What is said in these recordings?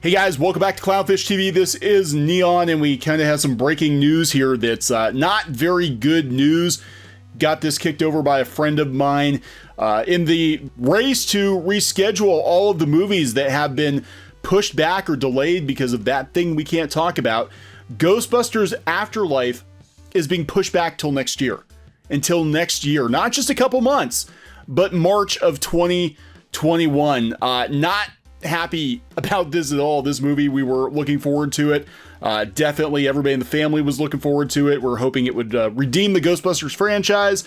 Hey guys, welcome back to Clownfish TV. This is Kneon, and we kind of have some breaking news here that's not very good news. Got this kicked over by a friend of mine. In the race to reschedule all of the movies that have been pushed back or delayed because of that thing we can't talk about, Ghostbusters Afterlife is being pushed back till next year. Until next year. Not just a couple months, but March of 2021. Not happy about this at all. This movie, we were looking forward to it. Definitely everybody in the family was looking forward to it. We're hoping it would redeem the Ghostbusters franchise.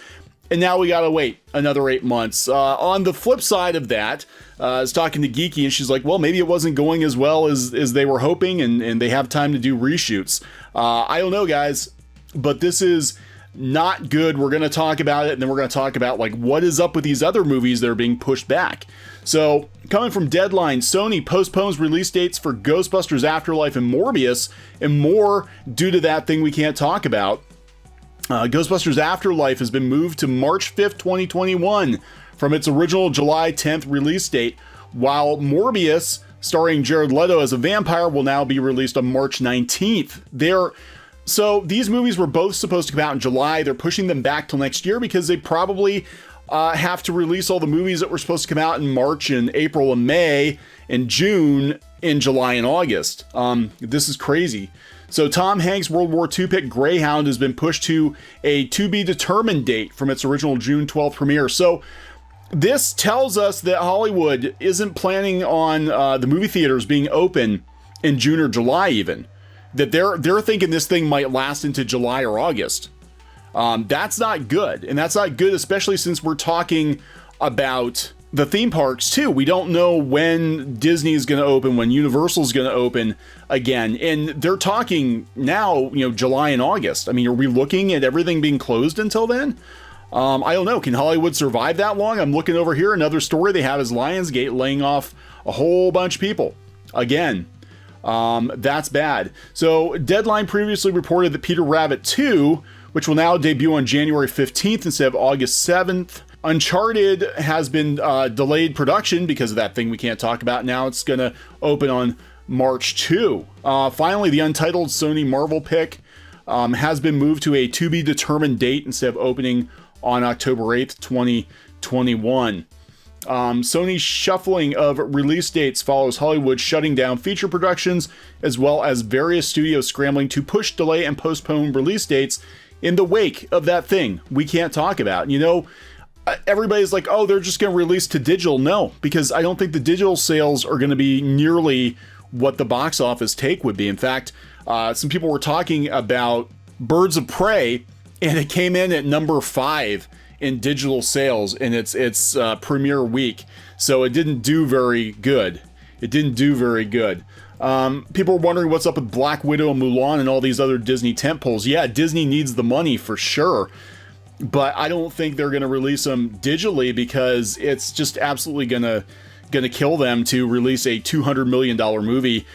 And now we gotta wait another 8 months. On the flip side of that, I was talking to Geeky, and she's like, well, maybe it wasn't going as well as they were hoping, and they have time to do reshoots. I don't know, guys, but this is not good. We're going to talk about it, and then we're going to talk about like what is up with these other movies that are being pushed back. So, coming from Deadline, Sony postpones release dates for Ghostbusters Afterlife and Morbius, and more due to that thing we can't talk about. Ghostbusters Afterlife has been moved to March 5th, 2021 from its original July 10th release date, while Morbius, starring Jared Leto as a vampire, will now be released on March 19th. So these movies were both supposed to come out in July. They're pushing them back till next year because they probably have to release all the movies that were supposed to come out in March and April and May and June in July and August. This is crazy. So Tom Hanks' World War II pick Greyhound has been pushed to a to-be-determined date from its original June 12th premiere. So this tells us that Hollywood isn't planning on the movie theaters being open in June or July even. That they're thinking this thing might last into July or August. That's not good. And that's not good, especially since we're talking about the theme parks too. We don't know when Disney is going to open, when Universal is going to open again. And they're talking now, July and August. I mean, are we looking at everything being closed until then? I don't know. Can Hollywood survive that long? I'm looking over here. Another story they have is Lionsgate laying off a whole bunch of people again. That's bad. So Deadline previously reported that Peter Rabbit 2, which will now debut on January 15th instead of August 7th. Uncharted has been delayed production because of that thing we can't talk about. Now it's going to open on March 2. Finally, the Untitled Sony Marvel pick has been moved to a to-be-determined date instead of opening on October 8th, 2021. Sony's shuffling of release dates follows Hollywood shutting down feature productions, as well as various studios scrambling to push, delay, and postpone release dates in the wake of that thing we can't talk about. Everybody's like, oh, they're just going to release to digital. No, because I don't think the digital sales are going to be nearly what the box office take would be. In fact, some people were talking about Birds of Prey, and it came in at number 5 in digital sales in its premiere week. So it didn't do very good. People are wondering what's up with Black Widow and Mulan and all these other Disney tentpoles. Yeah, Disney needs the money for sure, but I don't think they're going to release them digitally because it's just absolutely going to kill them to release a $200 million movie,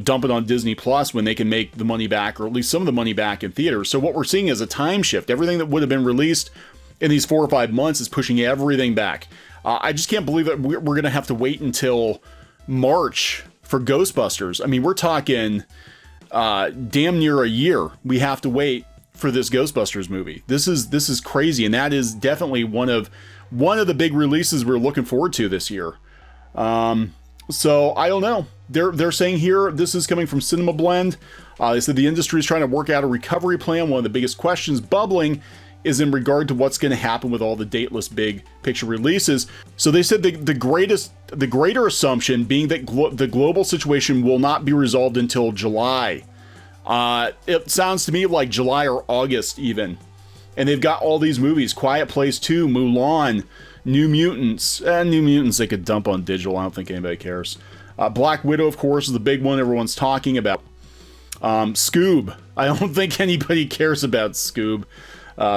dump it on Disney Plus when they can make the money back, or at least some of the money back in theaters. So what we're seeing is a time shift. Everything that would have been released in these 4 or 5 months is pushing everything back. I just can't believe that we're going to have to wait until March for Ghostbusters. I mean, we're talking damn near a year we have to wait for this Ghostbusters movie. This is crazy, and that is definitely one of the big releases we're looking forward to this year. So I don't know. They're saying here, this is coming from Cinema Blend. They said the industry is trying to work out a recovery plan. One of the biggest questions bubbling is in regard to what's going to happen with all the dateless big picture releases. So they said the greater assumption being that the global situation will not be resolved until July. It sounds to me like July or August even. And they've got all these movies: Quiet Place 2, Mulan, New Mutants. New Mutants they could dump on digital. I don't think anybody cares. Black Widow, of course, is the big one everyone's talking about. Scoob. I don't think anybody cares about Scoob.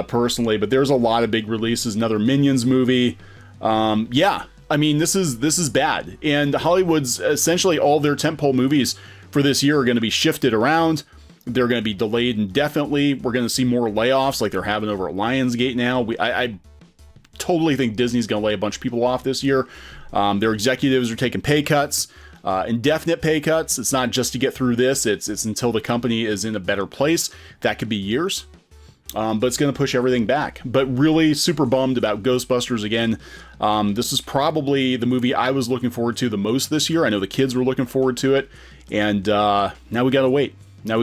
Personally, but there's a lot of big releases. Another Minions movie. Yeah, I mean, this is bad. And Hollywood's essentially all their tentpole movies for this year are going to be shifted around. They're going to be delayed indefinitely. We're going to see more layoffs like they're having over at Lionsgate now. I totally think Disney's going to lay a bunch of people off this year. Their executives are taking pay cuts. indefinite pay cuts. It's not just to get through this. It's until the company is in a better place. That could be years. But it's going to push everything back. But really super bummed about Ghostbusters again. This is probably the movie I was looking forward to the most this year. I know the kids were looking forward to it. And now we got to wait. So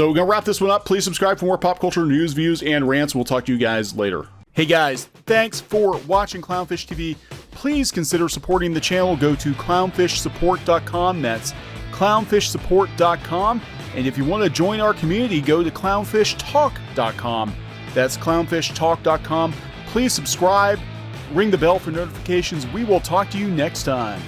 we're going to wrap this one up. Please subscribe for more pop culture news, views, and rants. We'll talk to you guys later. Hey guys, thanks for watching Clownfish TV. Please consider supporting the channel. Go to clownfishsupport.com. That's clownfishsupport.com. And if you want to join our community, go to clownfishtalk.com. That's clownfishtalk.com. Please subscribe, ring the bell for notifications. We will talk to you next time.